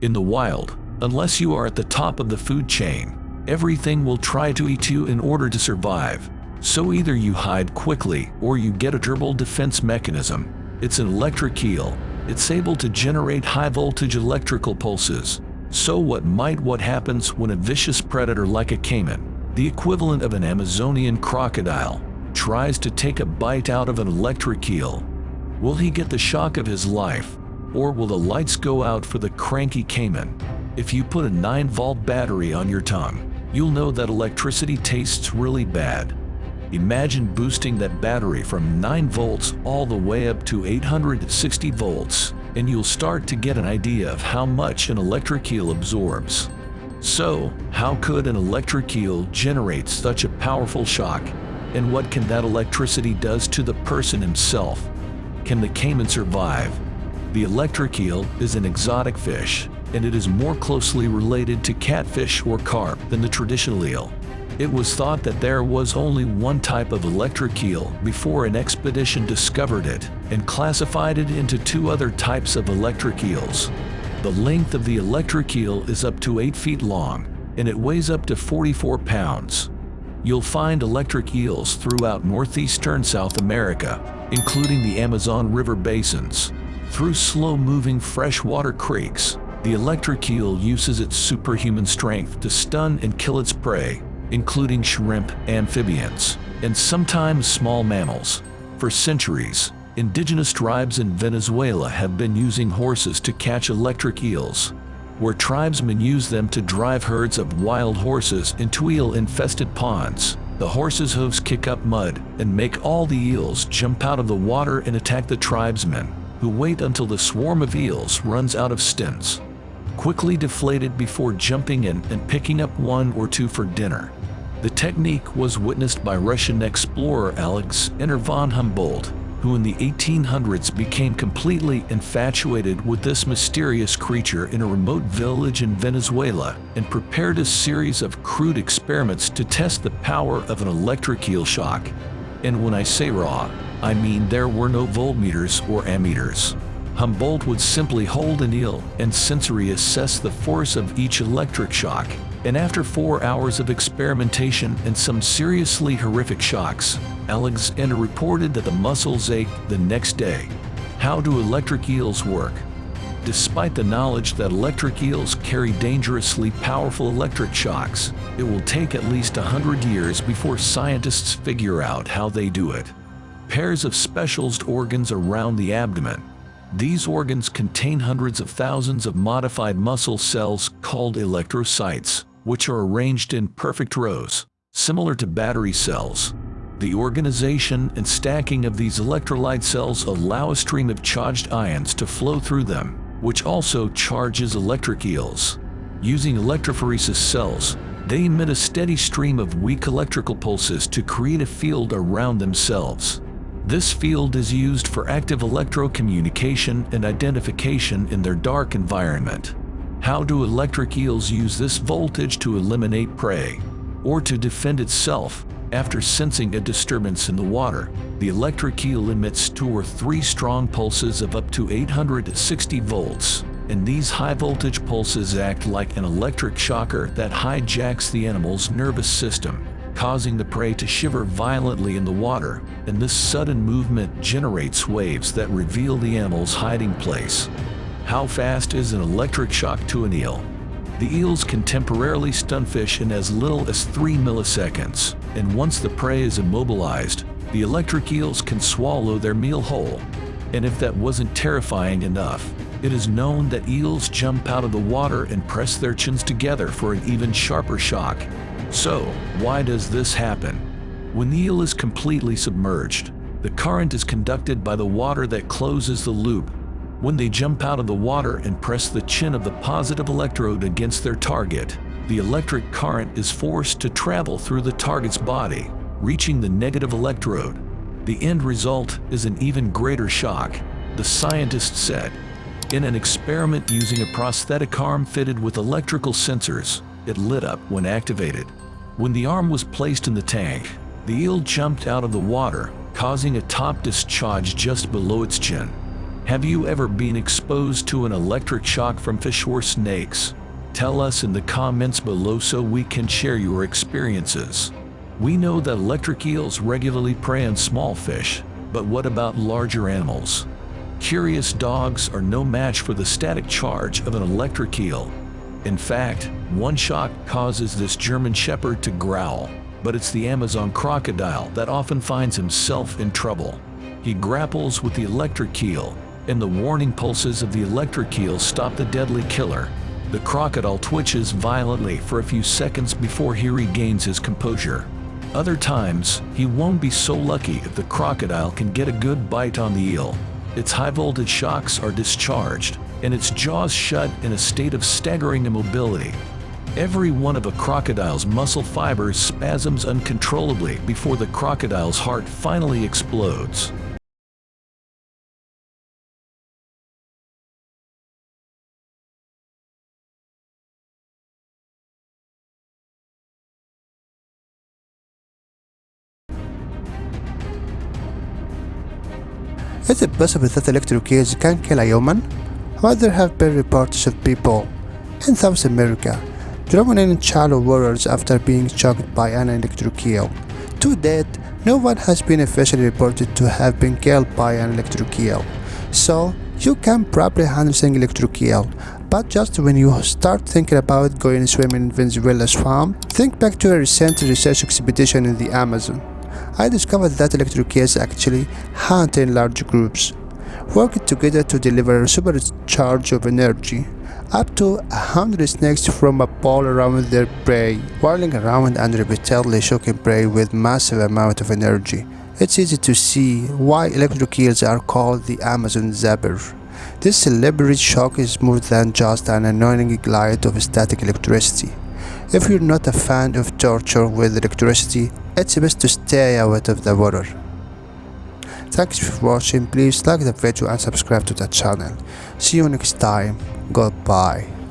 In the wild, unless you are at the top of the food chain, everything will try to eat you in order to survive. So either you hide quickly or you get a durable defense mechanism. It's an electric eel. It's able to generate high-voltage electrical pulses. So what happens when a vicious predator like a caiman, the equivalent of an Amazonian crocodile, tries to take a bite out of an electric eel? Will he get the shock of his life? Or will the lights go out for the cranky caiman? If you put a 9-volt battery on your tongue, you'll know that electricity tastes really bad. Imagine boosting that battery from 9 volts all the way up to 860 volts, and you'll start to get an idea of how much an electric eel absorbs. So, how could an electric eel generate such a powerful shock? And what can that electricity does to the person himself? Can the caiman survive? The electric eel is an exotic fish, and it is more closely related to catfish or carp than the traditional eel. It was thought that there was only one type of electric eel before an expedition discovered it and classified it into 2 other types of electric eels. The length of the electric eel is up to 8 feet long, and it weighs up to 44 pounds. You'll find electric eels throughout northeastern South America, including the Amazon River basins. Through slow-moving freshwater creeks, the electric eel uses its superhuman strength to stun and kill its prey, including shrimp, amphibians, and sometimes small mammals. For centuries, indigenous tribes in Venezuela have been using horses to catch electric eels, where tribesmen use them to drive herds of wild horses into eel-infested ponds. The horses' hooves kick up mud and make all the eels jump out of the water and attack the tribesmen, who wait until the swarm of eels runs out of stints, quickly deflated before jumping in and picking up 1 or 2 for dinner. The technique was witnessed by Russian explorer Alexander von Humboldt, who in the 1800s became completely infatuated with this mysterious creature in a remote village in Venezuela and prepared a series of crude experiments to test the power of an electric eel shock. And when I say raw, I mean there were no voltmeters or ammeters. Humboldt would simply hold an eel and sensory assess the force of each electric shock, and after 4 hours of experimentation and some seriously horrific shocks, Alexander reported that the muscles ached the next day. How do electric eels work? Despite the knowledge that electric eels carry dangerously powerful electric shocks, it will take at least 100 years before scientists figure out how they do it. Pairs of specialized organs around the abdomen. These organs contain hundreds of thousands of modified muscle cells called electrocytes, which are arranged in perfect rows, similar to battery cells. The organization and stacking of these electrolyte cells allow a stream of charged ions to flow through them, which also charges electric eels. Using electrophoresis cells, they emit a steady stream of weak electrical pulses to create a field around themselves. This field is used for active electro-communication and identification in their dark environment. How do electric eels use this voltage to eliminate prey, or to defend itself? After sensing a disturbance in the water, the electric eel emits 2 or 3 strong pulses of up to 860 volts, and these high-voltage pulses act like an electric shocker that hijacks the animal's nervous system, causing the prey to shiver violently in the water, and this sudden movement generates waves that reveal the animal's hiding place. How fast is an electric shock to an eel? The eels can temporarily stun fish in as little as 3 milliseconds, and once the prey is immobilized, the electric eels can swallow their meal whole. And if that wasn't terrifying enough, it is known that eels jump out of the water and press their chins together for an even sharper shock. So, why does this happen? When the eel is completely submerged, the current is conducted by the water that closes the loop. When they jump out of the water and press the chin of the positive electrode against their target, the electric current is forced to travel through the target's body, reaching the negative electrode. The end result is an even greater shock, the scientists said. In an experiment using a prosthetic arm fitted with electrical sensors, it lit up when activated. When the arm was placed in the tank, the eel jumped out of the water, causing a top discharge just below its chin. Have you ever been exposed to an electric shock from fish or snakes? Tell us in the comments below so we can share your experiences. We know that electric eels regularly prey on small fish, but what about larger animals? Curious dogs are no match for the static charge of an electric eel. In fact, one shock causes this German shepherd to growl, but it's the Amazon crocodile that often finds himself in trouble. He grapples with the electric eel, and the warning pulses of the electric eel stop the deadly killer. The crocodile twitches violently for a few seconds before he regains his composure. Other times, he won't be so lucky if the crocodile can get a good bite on the eel. Its high-voltage shocks are discharged, and its jaws shut in a state of staggering immobility. Every one of a crocodile's muscle fibers spasms uncontrollably before the crocodile's heart finally explodes. Is it possible that electric eels can kill a human? Well, there have been reports of people in South America drowning in shallow waters after being shocked by an electric eel. To date, no one has been officially reported to have been killed by an electric eel. So, you can probably handle an electric eel, but just when you start thinking about going swimming in Venezuela's swamp, think back to a recent research expedition in the Amazon. I discovered that electric eels actually hunt in large groups, working together to deliver a supercharge of energy. Up to 100 snakes from a pole around their prey, whirling around and repeatedly shocking prey with massive amount of energy. It's easy to see why electric eels are called the Amazon zapper. This celebrity shock is more than just an annoying glide of static electricity. If you're not a fan of torture with electricity, it's best to stay out of the water. Thanks for watching. Please like the video and subscribe to the channel. See you next time. Goodbye.